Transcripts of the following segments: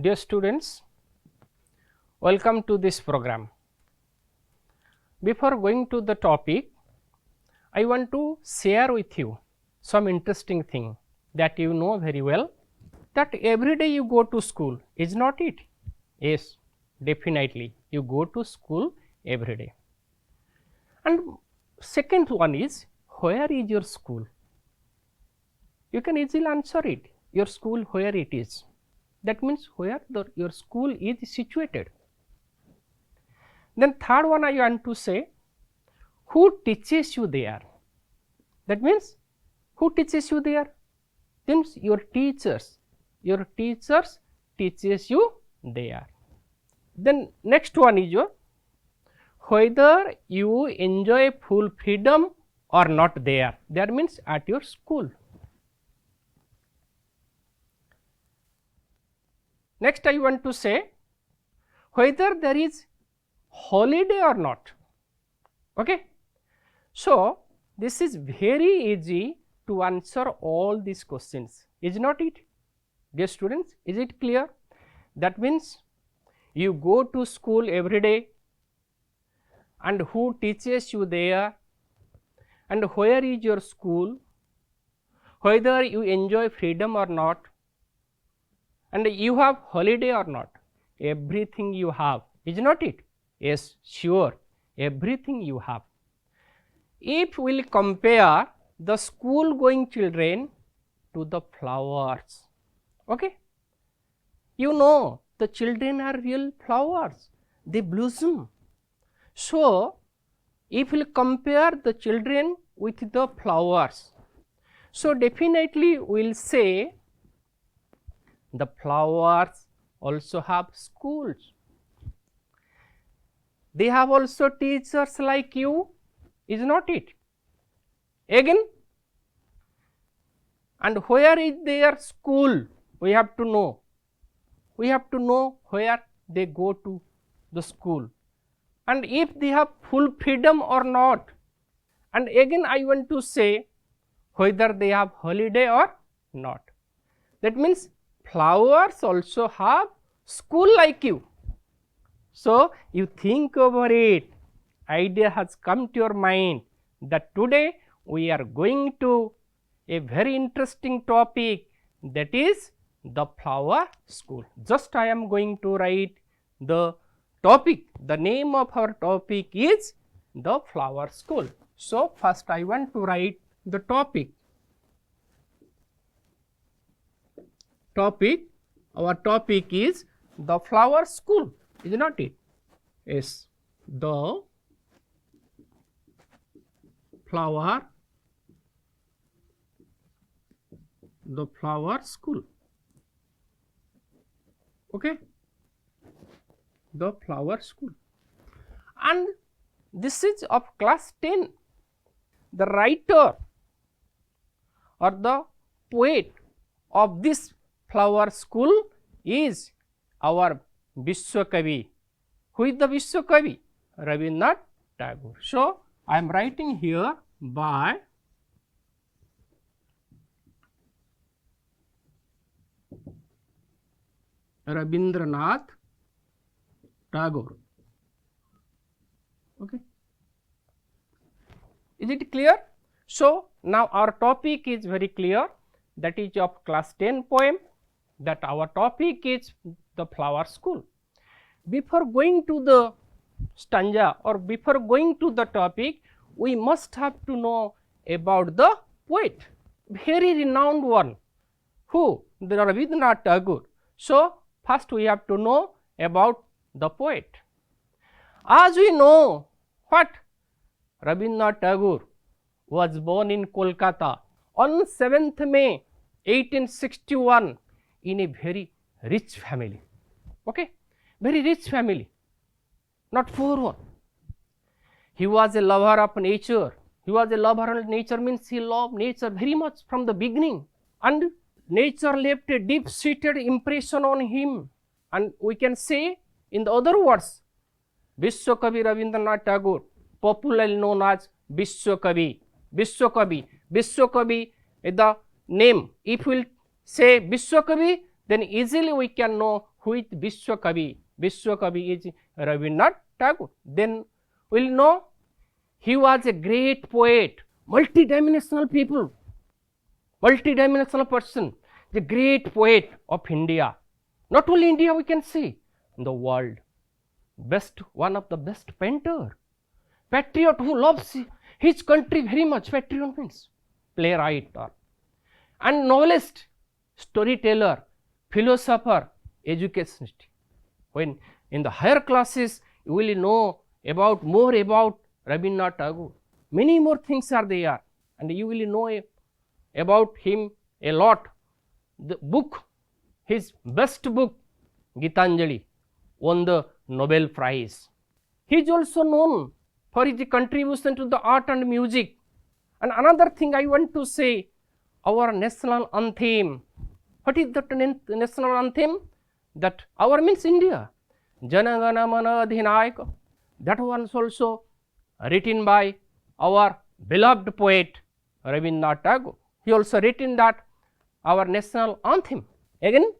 Dear students, welcome to this program. Before going to the topic, I want to share with you some interesting thing that you know very well, that every day you go to school, is not it? Yes, definitely you go to school every day. And second one is, where is your school? You can easily answer it, your school where it is. That means where your school is situated. Then third one I want to say, who teaches you there? That means who teaches you there? Means your teachers teaches you there. Then next one is your, whether you enjoy full freedom or not there. That means at your school. Next I want to say, whether there is holiday or not. Okay. So this is very easy to answer all these questions, is not it? Dear students, is it clear? That means you go to school every day, and who teaches you there, and where is your school, whether you enjoy freedom or not, and you have holiday or not. Everything you have, is not it? Yes, sure, everything you have. If we will compare the school going children to the flowers, okay? You know the children are real flowers, they blossom. So if we will compare the children with the flowers, so definitely we will say the flowers also have schools. They have also teachers like you, is not it? Again, and where is their school? We have to know. We have to know where they go to the school, and if they have full freedom or not. And again I want to say, whether they have holiday or not. That means flowers also have school like you. So you think over it, idea has come to your mind that today we are going to a very interesting topic, that is the flower school. Just I am going to write the topic. The name of our topic is the flower school. So first I want to write the topic. Our topic is the flower school, is not it? Yes, the flower school. Okay, the flower school, and this is of class 10. The writer or the poet of this flower school is our Vishwakavi. Who is the Vishwakavi? Rabindranath Tagore. So I am writing here by Rabindranath Tagore. Okay. Is it clear? So now our topic is very clear, that is of class 10 poem, that our topic is the flower school. Before going to the stanza or before going to the topic, we must have to know about the poet, very renowned one. Who? The Rabindranath Tagore. So first we have to know about the poet. As we know, what? Rabindranath Tagore was born in Kolkata on 7th May 1861 in a very rich family. Okay, very rich family, not poor one. He was a lover of nature. He was a lover of nature means he loved nature very much from the beginning, and nature left a deep-seated impression on him. And we can say, in the other words, Vishwakavi Rabindranath Tagore, popularly known as Vishwakavi. Vishwakavi is the name. If we will say Vishwakavi, then easily we can know who is Vishwakavi? Vishwakavi is Rabindranath Tagore. Then we will know he was a great poet, multidimensional people, multidimensional person, the great poet of India. Not only India, we can see in the world. Best, one of the best painter, patriot who loves his country very much. Patriot means playwright and novelist, storyteller, philosopher, educationist. When in the higher classes you will know about more about Rabindranath Tagore. Many more things are there, and you will know about him a lot. The book, his best book, Gitanjali, won the Nobel Prize. He is also known for his contribution to the art and music. And another thing I want to say, our national anthem. What is that national anthem? That our means India. Jana Gana Mana Adhinayaka. That one is also written by our beloved poet Rabindranath Tagore. He also written that our national anthem. Again,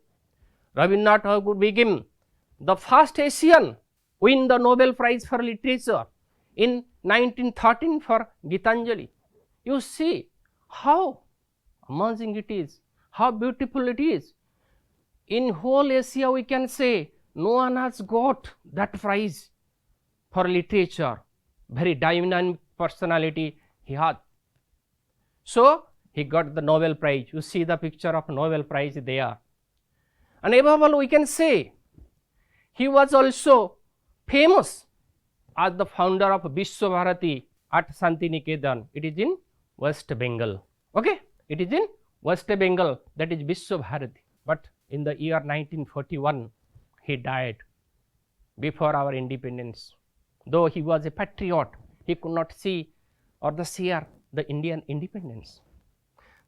Rabindranath Tagore became the first Asian win the Nobel Prize for Literature in 1913 for Gitanjali. You see how amazing it is, how beautiful it is. In whole Asia we can say no one has got that prize for literature. Very dynamic personality he had. So he got the Nobel Prize. You see the picture of Nobel Prize there. And above all we can say he was also famous as the founder of Vishwabharati at Santiniketan. It is in West Bengal. Okay, it is in West Bengal, that is Vishwabharati. But in the year 1941 he died before our independence. Though he was a patriot, he could not see or share the Indian independence.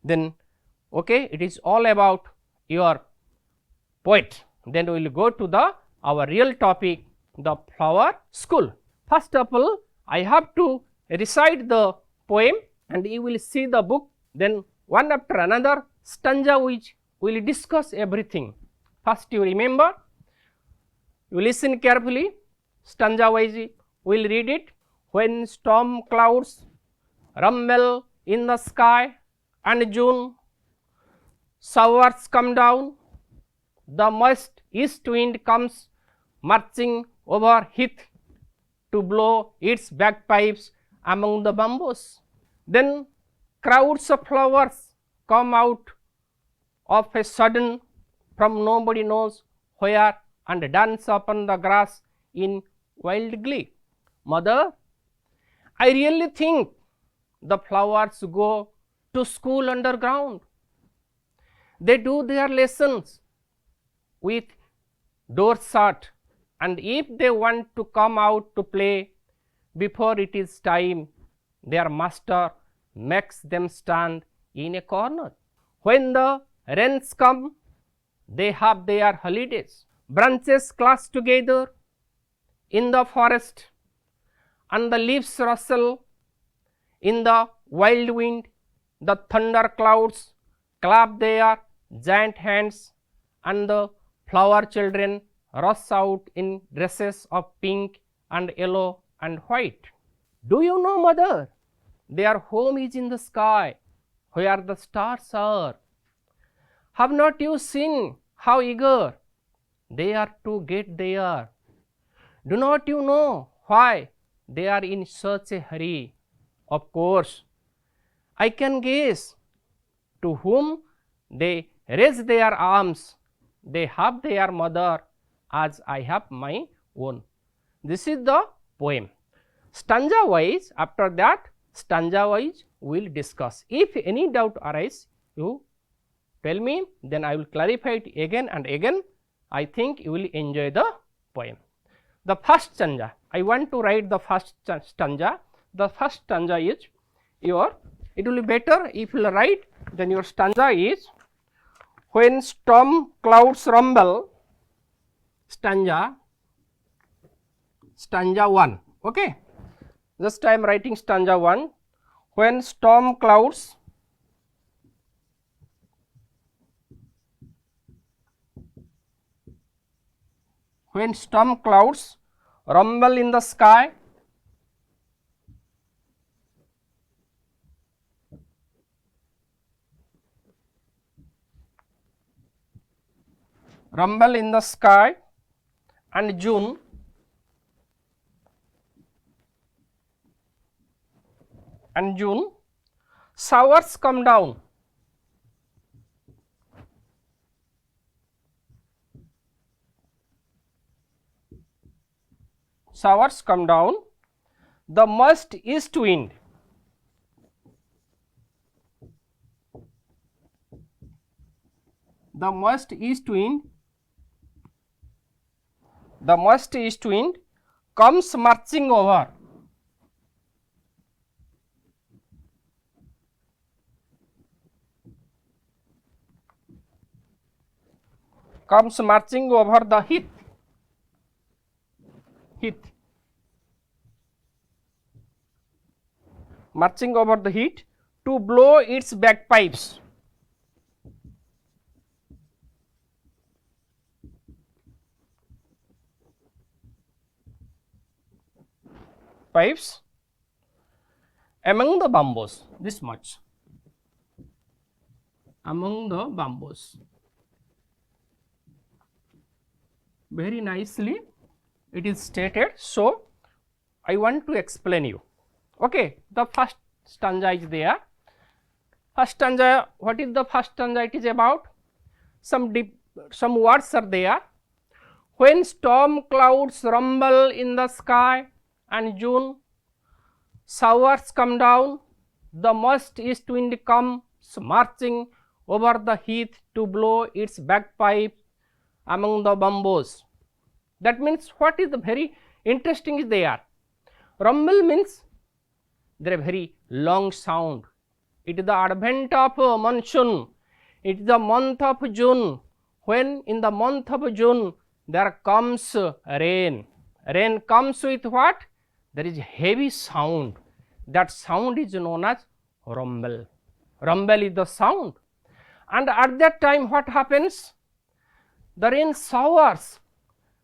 Then okay, it is all about your poet. Then we will go to our real topic, the flower school. First of all, I have to recite the poem and you will see the book. Then one after another stanza which we will discuss everything. First you remember, you listen carefully, stanza wise we will read it. When storm clouds rumble in the sky and June showers come down, the moist east wind comes marching over heath to blow its bagpipes among the bamboos. Then crowds of flowers come out of a sudden from nobody knows where and dance upon the grass in wild glee. Mother, I really think the flowers go to school underground. They do their lessons with doors shut, and if they want to come out to play before it is time, their master makes them stand in a corner. When the rains come, they have their holidays. Branches clash together in the forest, and the leaves rustle in the wild wind. The thunder clouds clap their giant hands, and the flower children rush out in dresses of pink and yellow and white. Do you know, mother, their home is in the sky where the stars are. Have not you seen how eager they are to get there? Do not you know why they are in such a hurry? Of course, I can guess. To whom they raise their arms, they have their mother as I have my own. This is the poem. Stanza wise, after that stanza wise we will discuss. If any doubt arise, you tell me, then I will clarify it again and again. I think you will enjoy the poem. The first stanza, I want to write the first stanza. The first stanza is your, it will be better if you will write, then your stanza is, when storm clouds rumble, stanza 1. Okay, just I am writing stanza 1. When storm clouds when storm clouds rumble in the sky, rumble in the sky, and June, showers come down. Showers come down, the moist east wind, the moist east wind comes marching over. Comes marching over the heath, marching over the heath to blow its bagpipes. Pipes among the bamboos, this much, among the bamboos. Very nicely it is stated. So, I want to explain you. Okay, the first stanza is there. First stanza, what is the first stanza? It is about some words are there. When storm clouds rumble in the sky and June, showers come down, the moist east wind comes marching over the heath to blow its bagpipe among the bamboos. That means what is the very interesting is there. Rumble means there is a very long sound. It is the advent of monsoon. It is the month of June. When in the month of June there comes rain. Rain comes with what? There is heavy sound. That sound is known as rumble. Rumble is the sound. And at that time what happens? The rain showers,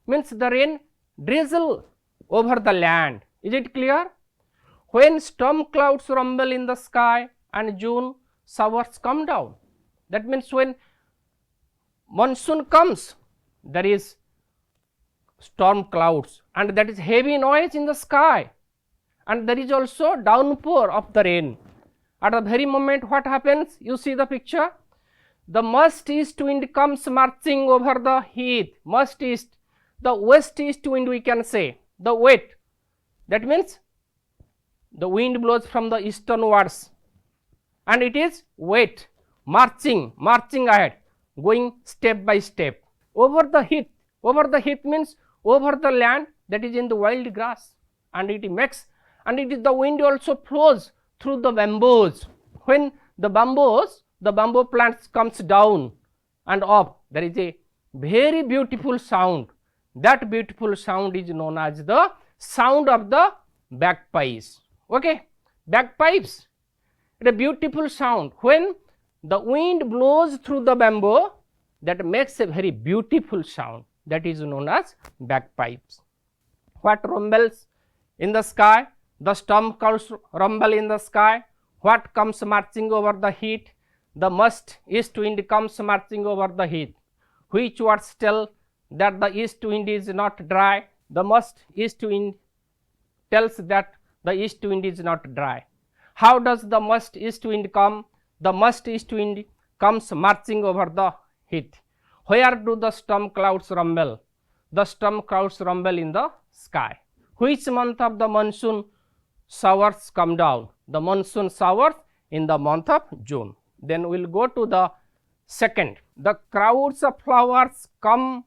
means the rain drizzle over the land. Is it clear? When storm clouds rumble in the sky and June, showers come down. That means when monsoon comes, there is storm clouds and that is heavy noise in the sky, and there is also downpour of the rain. At the very moment what happens? You see the picture. The moist east wind comes marching over the heath. Moist east, the west east wind we can say, the wet. That means the wind blows from the easternwards and it is wet, marching ahead, going step by step. Over the heath means over the land that is in the wild grass, and it makes, and it is the wind also flows through the bamboos. When the bamboo plants comes down and up, there is a very beautiful sound. That beautiful sound is known as the sound of the bagpipes. Okay, bagpipes, it is a beautiful sound. When the wind blows through the bamboo, that makes a very beautiful sound. That is known as bagpipes. What rumbles in the sky? The storm clouds rumble in the sky. What comes marching over the heath? The moist east wind comes marching over the heath. Which words tell that the east wind is not dry? The moist east wind tells that the east wind is not dry. How does the moist east wind come? The moist east wind comes marching over the heath. Where do the storm clouds rumble? The storm clouds rumble in the sky. Which month of the monsoon showers come down? The monsoon showers in the month of June. Then we will go to the second. The crowds of flowers come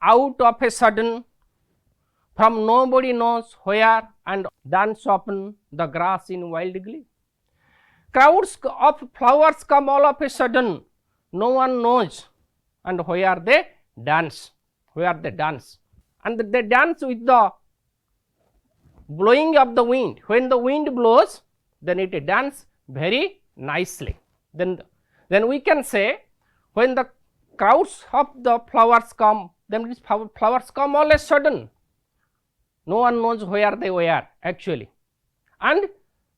out of a sudden from nobody knows where and dance upon the grass in wild glee. Crowds of flowers come all of a sudden, no one knows, and where they dance, and they dance with the blowing of the wind. When the wind blows, then it dance very nicely. Then we can say when the crowds of the flowers come then these flowers come all a sudden. No one knows where they were actually, and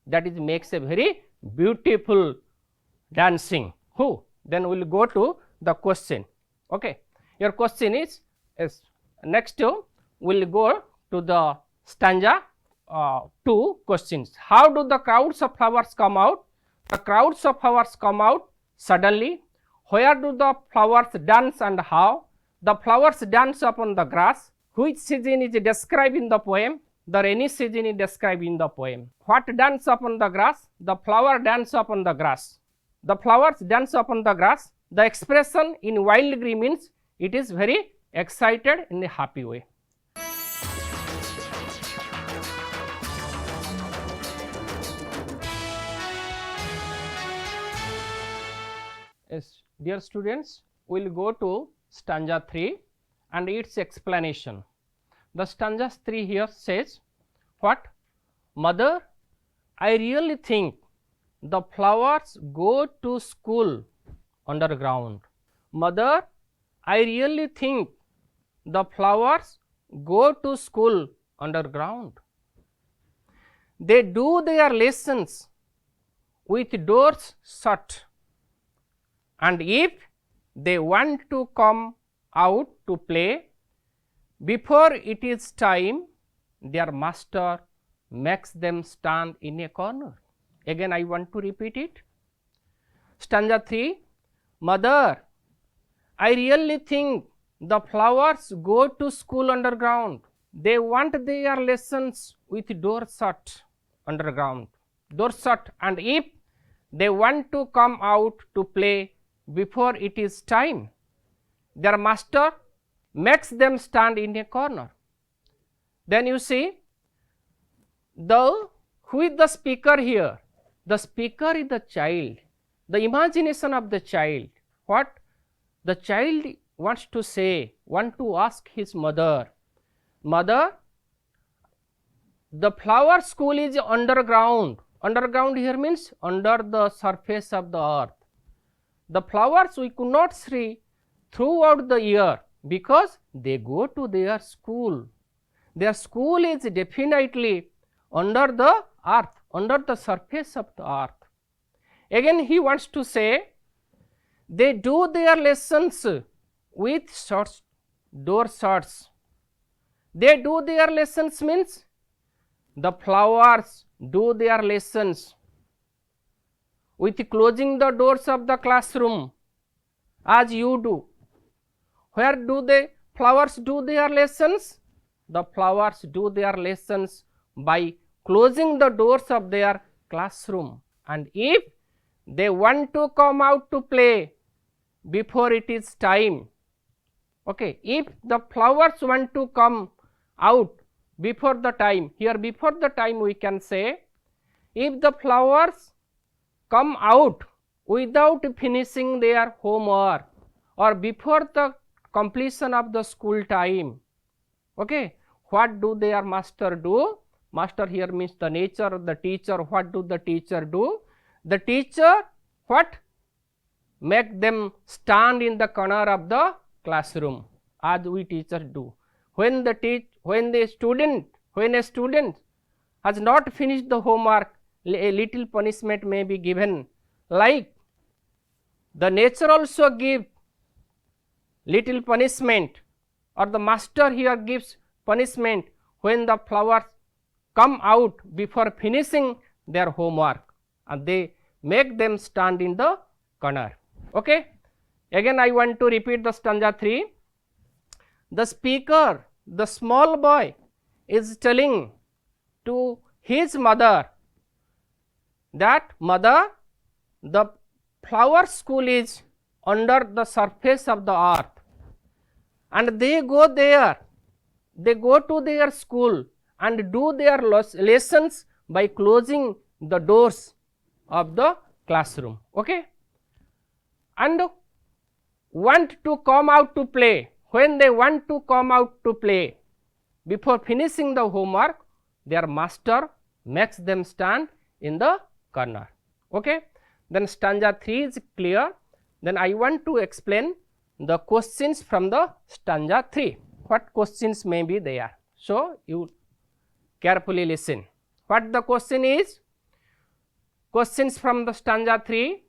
that is makes a very beautiful dancing. Who? Then we will go to the question. Okay. Your question is next we will go to the stanza 2 questions. How do the crowds of flowers come out? The crowds of flowers come out suddenly. Where do the flowers dance and how? The flowers dance upon the grass. Which season is described in the poem? The rainy season is described in the poem. What dance upon the grass? The flower dance upon the grass. The flowers dance upon the grass. The expression in wild green means it is very excited in a happy way. Yes, dear students, we will go to stanza 3 and its explanation. The stanza 3 here says, what? Mother, I really think the flowers go to school underground. Mother, I really think the flowers go to school underground. They do their lessons with doors shut, and if they want to come out to play, before it is time, their master makes them stand in a corner. Again I want to repeat it. Stanza 3, Mother, I really think the flowers go to school underground. They want their lessons with doors shut underground, doors shut, and if they want to come out to play before it is time, their master makes them stand in a corner. Then you see, who is the speaker here? The speaker is the child, the imagination of the child. What the child wants to say, want to ask his mother, Mother, the flower school is underground. Underground here means under the surface of the earth. The flowers we could not see throughout the year because they go to their school. Their school is definitely under the earth, under the surface of the earth. Again he wants to say, they do their lessons with door shuts. They do their lessons means the flowers do their lessons with closing the doors of the classroom as you do. Where do the flowers do their lessons? The flowers do their lessons by closing the doors of their classroom, and if they want to come out to play before it is time, okay, if the flowers want to come out before the time, here before the time we can say, if the flowers come out without finishing their homework or before the completion of the school time, okay, what do their master do? Master here means the nature, the teacher. What do the teacher do? The teacher what? Make them stand in the corner of the classroom as we teachers do. When a student has not finished the homework, a little punishment may be given, like the nature also give little punishment, or the master here gives punishment when the flowers come out before finishing their homework, and they make them stand in the corner. Okay. Again I want to repeat the stanza 3. The speaker, the small boy, is telling to his mother that, Mother, the flower school is under the surface of the earth, and they go there, they go to their school and do their lessons by closing the doors of the classroom, okay, and want to come out to play. When they want to come out to play before finishing the homework, their master makes them stand in the corner, okay. Then stanza 3 is clear. Then I want to explain the questions from the stanza 3. What questions may be there? So, you carefully listen. What the question is? Questions from the stanza 3.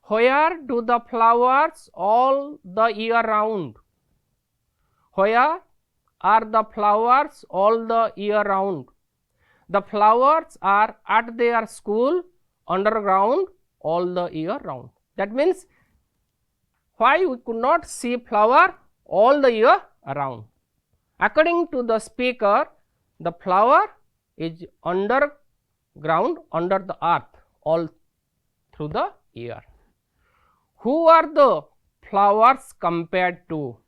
Where do the flowers all the year round? Where are the flowers all the year round? The flowers are at their school underground all the year round. That means, why we could not see flower all the year around? According to the speaker, the flower is underground, under the earth, all through the year. Who are the flowers compared to?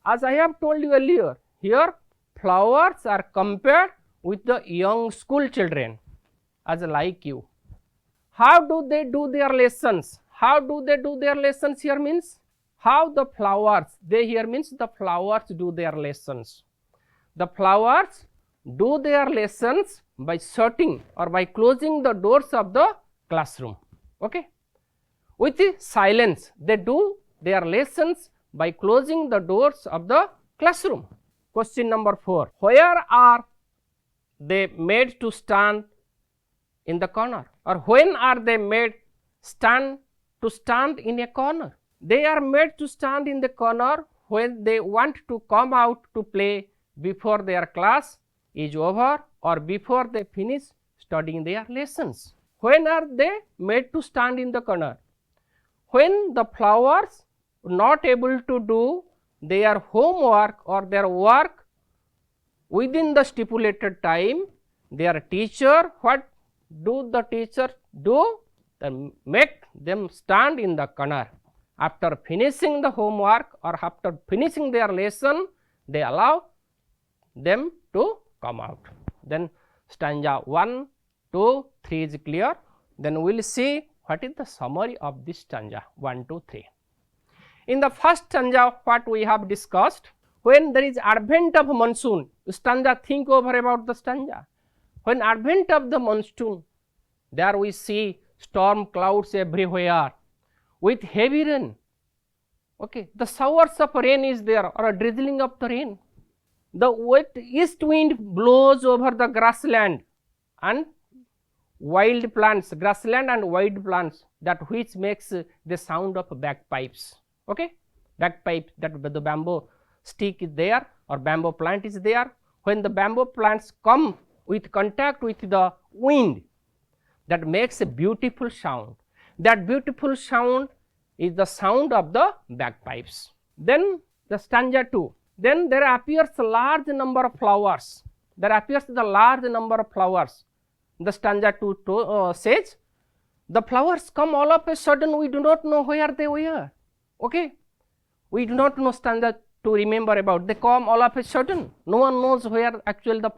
As I have told you earlier, here flowers are compared with the young school children, as like you. How do they do their lessons? How do they do their lessons here means? How the flowers, they here means the flowers do their lessons. The flowers do their lessons by shutting or by closing the doors of the classroom. Okay? With the silence, they do their lessons by closing the doors of the classroom. Question number 4. Where are they made to stand in the corner? Or when are they made to stand in a corner? They are made to stand in the corner when they want to come out to play before their class is over or before they finish studying their lessons. When are they made to stand in the corner? When the flowers are not able to do their homework or their work within the stipulated time, their teacher, what do the teacher do? They make them stand in the corner. After finishing the homework or after finishing their lesson, they allow them to come out. Then stanza 1, 2, 3 is clear. Then we will see what is the summary of this stanza 1, 2, 3. In the first stanza, what we have discussed, when there is advent of monsoon, stanza, think over about the stanza. When advent of the monsoon, there we see storm clouds everywhere with heavy rain. Okay, the showers of rain is there or a drizzling of the rain. The wet east wind blows over the grassland and wild plants, grassland and wild plants, that which makes the sound of bagpipes. Okay, bagpipes, that the bamboo stick is there or bamboo plant is there. When the bamboo plants come with contact with the wind, that makes a beautiful sound. That beautiful sound is the sound of the bagpipes. Then the stanza 2. Then there appears a large number of flowers. There appears the large number of flowers. The stanza 2 says, the flowers come all of a sudden, we do not know where they were. Okay, we do not know stanza to remember about. They come all of a sudden. No one knows where actually the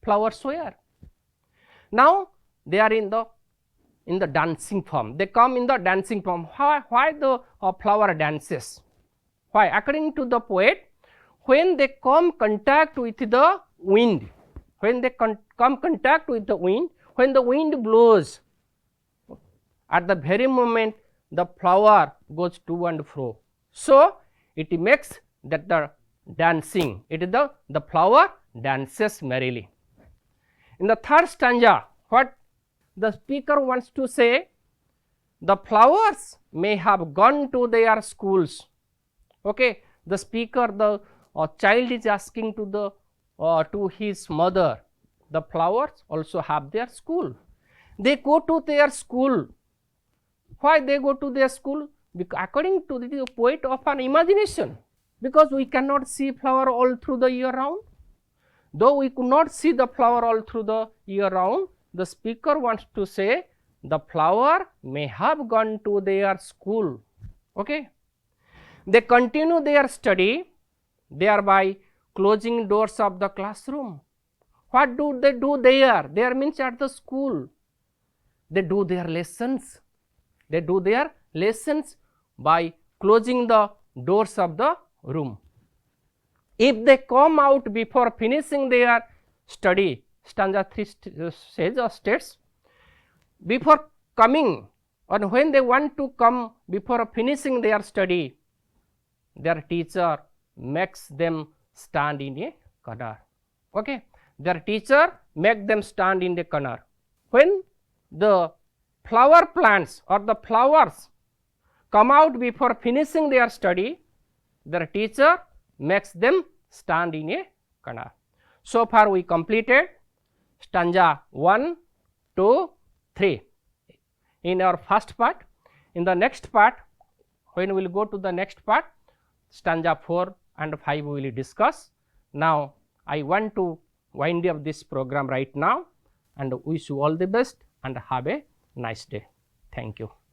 flowers were. Now they are in the dancing form. They come in the dancing form. Why the flower dances? Why? According to the poet, when they come contact with the wind, when they come contact with the wind, when the wind blows, at the very moment the flower goes to and fro. So it makes that the dancing, it is the flower dances merrily. In the third stanza, what the speaker wants to say, the flowers may have gone to their schools. Okay, the speaker, the child is asking to his mother, the flowers also have their school. They go to their school. Why they go to their school? Because according to the poet of an imagination, because we cannot see flower all through the year round. Though we could not see the flower all through the year round, the speaker wants to say the flower may have gone to their school. Okay, they continue their study, thereby closing doors of the classroom. What do they do there? There means at the school. They do their lessons. They do their lessons by closing the doors of the room. If they come out before finishing their study, stanza 3 says or states, before coming or when they want to come before finishing their study, their teacher makes them stand in a corner. Okay. Their teacher make them stand in the corner. When the flower plants or the flowers come out before finishing their study, their teacher makes them stand in a corner. So far we completed stanza 1, 2, 3 in our first part. In the next part, when we will go to the next part, stanza 4 and 5 we will discuss. Now, I want to wind up this program right now and wish you all the best and have a nice day. Thank you.